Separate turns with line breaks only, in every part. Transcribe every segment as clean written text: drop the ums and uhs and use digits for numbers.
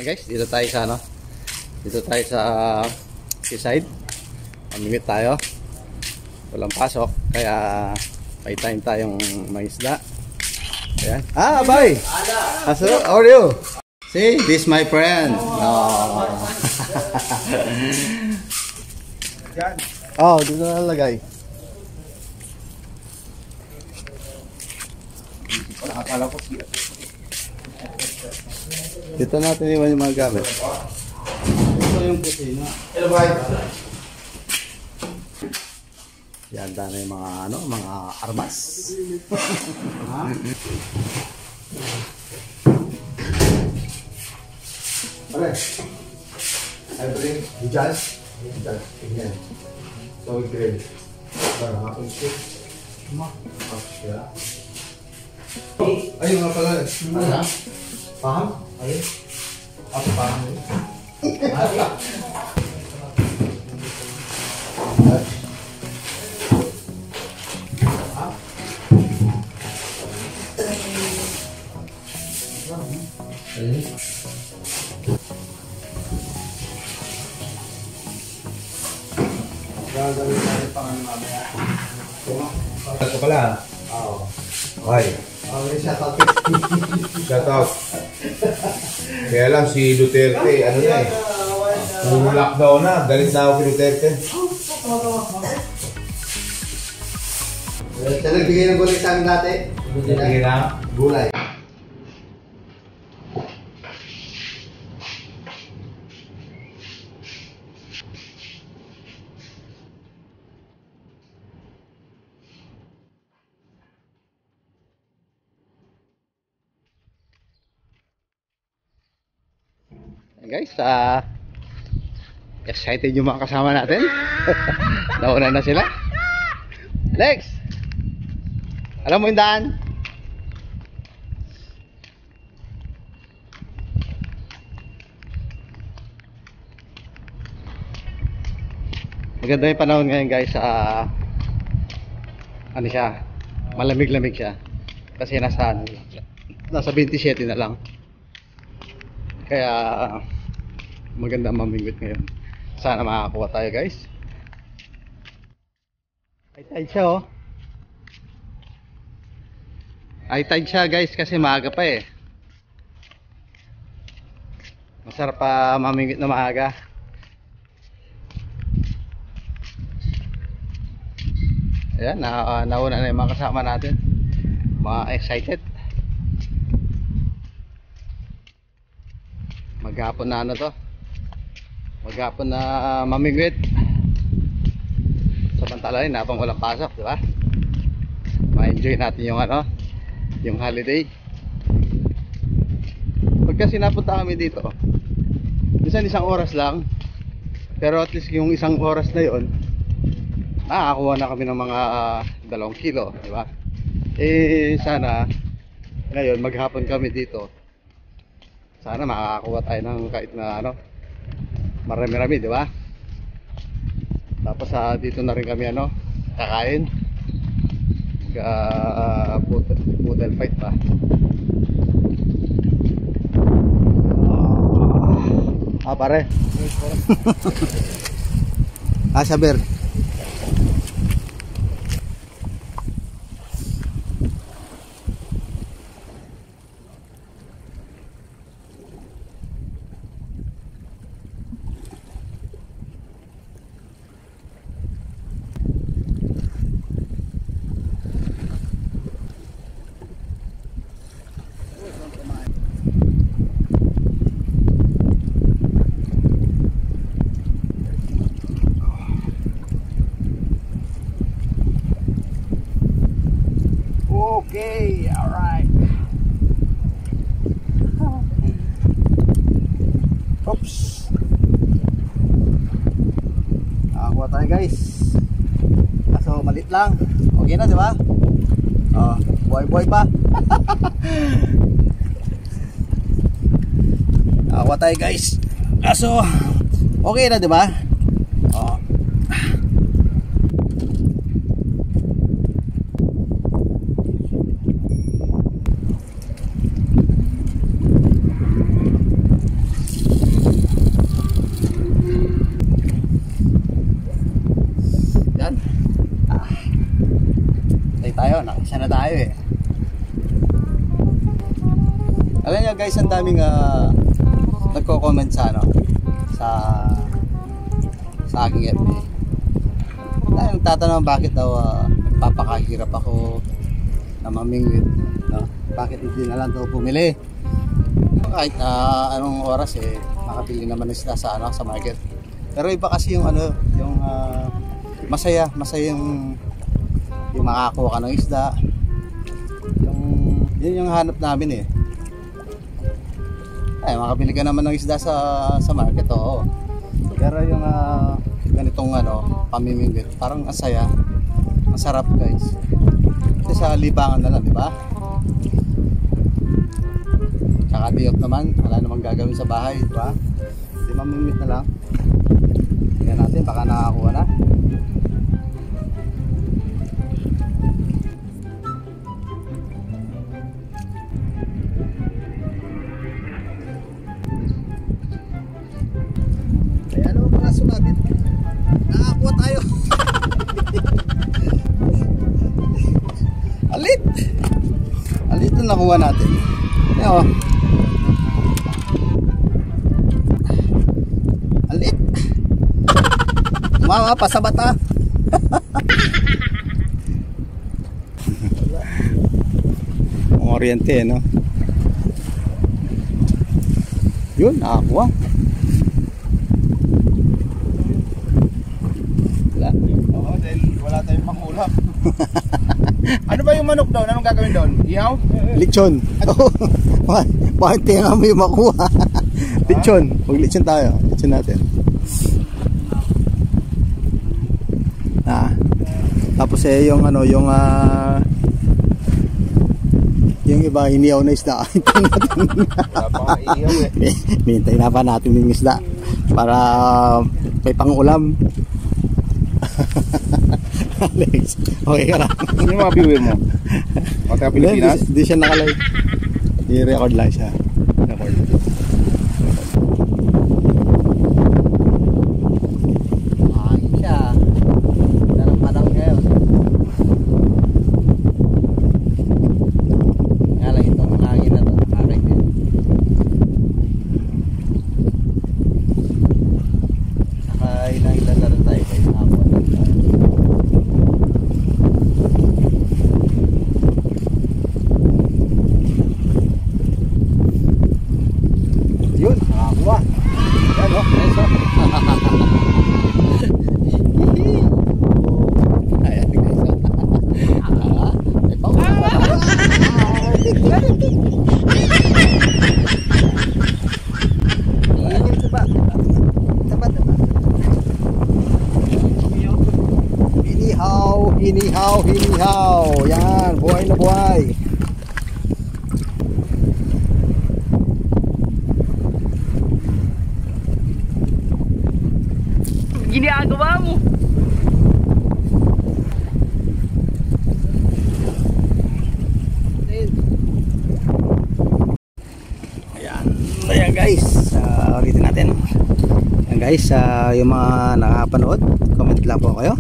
guys, dito tayo sa ano? Dito tayo sa seaside. Mamimit tayo. Walang pasok, kaya may time tayong may isda. Ayan. Ah, bye! How are you? See, this my friend. Oh, oh, dito na nalagay. Dito natin iwan yung mga gamit. Ito yung kusina. Hello, bye. Yan, na yung mga ano, mga armas. Pare, I bring the jazz. Again. So we grill. Para hapon siya. Siya. Ayun nga pala. Ano? Paham? Ayun. Ako paham. Gagawin tayo pang ano mamaya.
Ito pala.
Oo.
Okay.
Shoutout.
Shoutout. Kaya lang si Duterte, ano na eh. Puro lockdown na. Galit na ako si Duterte.
Siya nagbigay ng gulay sa amin dati.
Sige na.
Gulay. Guys, excited yung mga kasama natin. Nauna na sila. Lex, alam mo yung daan? Maganda yung panahon ngayon guys. Ano siya, malamig-lamig siya. Kasi nasa 27 na lang. Kaya maganda mamingwit ngayon. Sana makakuha tayo guys. High tide siya oh. High tide siya guys kasi maaga pa eh. Masarap pa mamingwit na maaga. Ayan, nauna na yung mga kasama natin. Mga excited. Maghapon na ano to. Maghapon na mamingwit. Samantalahin habang walang pasok, di ba? Ma-enjoy natin yung ano, yung holiday. Pag kasi napunta kami dito, minsan isang oras lang. Pero at least yung isang oras na yon, nakakuha na kami ng mga 2 kilo, di ba? Eh sana ngayon maghapon kami dito. Sana makakakuha tayo ng kahit na ano, marami-rami, di ba? Tapos dito na rin kami ano, kakain. Poodle fight pa. Pare. Saber. Okay, alright. Oops. Nakakuha tayo guys. Kaso malit lang. Okay na, di ba? Boy pa. Nakakuha tayo guys. Kaso okay na, di ba? Isa na tayo eh. Alam niyo guys, ang daming nagko-comment sa ano, sa aking FB. Dahil nagtatanong bakit daw nagpapakahirap ako na mamingwit, no? Bakit hindi na lang daw bumili? Kahit anong oras eh makabili naman isda sa ano, sa market. Pero iba kasi yung ano, yung masaya yung makakuha ka ng isda. Yun yung hanap namin eh. Ay, makabili ka naman ng isda sa market, oo. Pero yung ganitong ano, pamimingwit, parang asaya, masarap guys. Kasi sa libangan na lang, di ba? Tsaka day off naman, wala namang gagawin sa bahay, di ba? Di mamimingwit na lang. Tingnan natin, baka nakakuha na. Sumabit. Nakakuha tayo. Alit. Alit na nakuha natin. Ayan, alit. Mama, pasabat ha. Ang oriente no. Yun, nakakuha.
Wala tayong pangulam. Ano ba yung manok doon? Anong gagawin doon? Ihaw?
Lechon. Bakit tinga mo yung makuha? Lechon. Huwag lechon tayo. Lechon natin. Tapos yung ano, yung iba hiniyaw na isda. Hintay na pa natin yung isda para may pangulam. Alex, okay ka lang.
Sino yung mga viewer mo? Mga taga Pilipinas?
Hindi siya nakalive. I-record lang siya. Record. Mahangin siya. Darang panahon ngayon. Kaya lang itong hangin na to. Nakakay din. Saka ilang lalaro tayo guys. Yun, nakakuha. Yan o, eso. Ayan guys. May pauwi. Hinihaw. Yan, buhay na buhay.
Ginagawa mo.
Ayan guys, ulitin natin. Ayan guys, yung mga nakapanood, comment lang po kayo.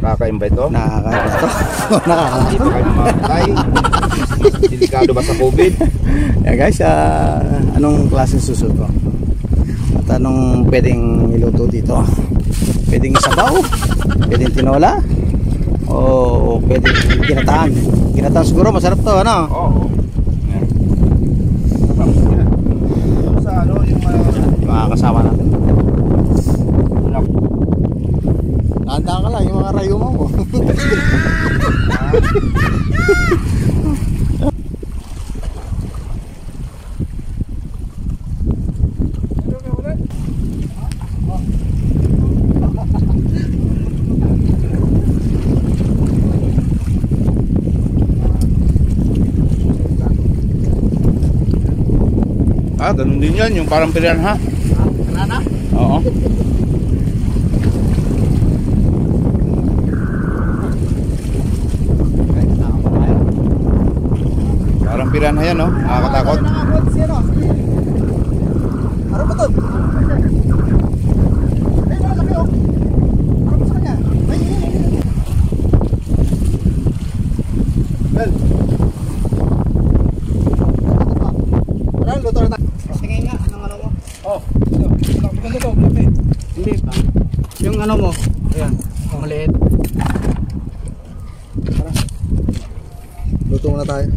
Nakaka-invite to?
Nakaka-invite to.
Hindi pa kayo mamatay. Delikado ba sa COVID?
Ayan guys, anong klaseng susunod ko? At anong pwedeng iluto dito? Pwedeng sabaw? Pwedeng tinola? O pwedeng ginataan? Ginataan siguro masarap to, ano?
Oo. Sa ano yung
Mga kasama natin. Handa ka lang yung mga rayuma mo.
Ganun din yan, yung parang piranha.
Piranha?
Oo. Parang piranha yan, no? Nakakatakot.
Ano ba ito? Well, Yung ano mo. Ayan. Maliit. Tara. Luto muna tayo.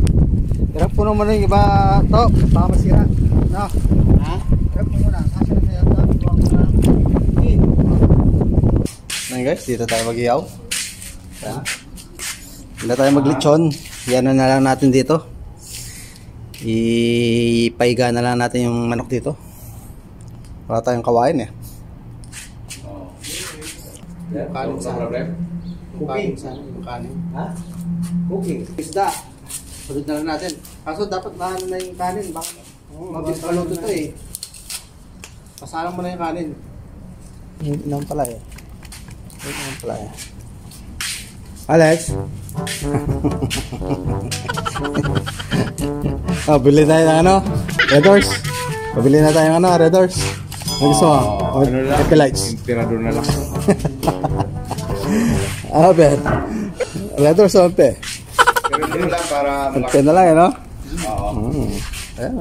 Hirap po naman yung iba to. Baka masira. No? Ha? Hirap po muna. Kasi na sa'yo to. Buwag mo na. Okay. Ngayon guys, dito tayo mag-iyaw. Ayan. Dito tayo maglitsyon. Yan na lang natin dito. Ipaiga na lang natin yung manok dito. Wala tayong kawain eh. Kanin sana. Cooking sana. Kanin. Ha? Cooking. Isda. Sunod na lang natin. Kaso dapat maano na yung kanin. Baka mabilis paluto to eh. Pasalang mo na yung kanin. Yun naman pala eh. Yun naman pala eh. Alex? Oh, bili tayo ng ano? Red Horse. Pabili na tayo ng ano? Red Horse. Ano gusto mo?
Ano lang?
Happy Lights.
Emperador na lang.
Ano, Ben? Red Horse o Ampe?
Emperador lang para
Ampe na lang, ano?
Oo.
Ayan,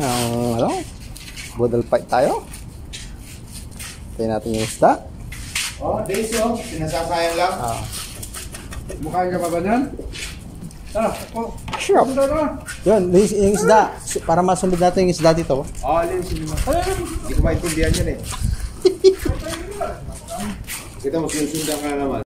ano? Budal fight tayo. Tayo natin yung isda.
Oh, Daisy oh. Sinasasayang lang.
Mukha ka pa ba dyan? Tara, ako.
Sure. Yun, yung isda. Para masunod natin yung isda dito.
Oh, alin, sige mo. Hindi ko maintindihan yan eh. Kita mo, sinusundan ka na naman.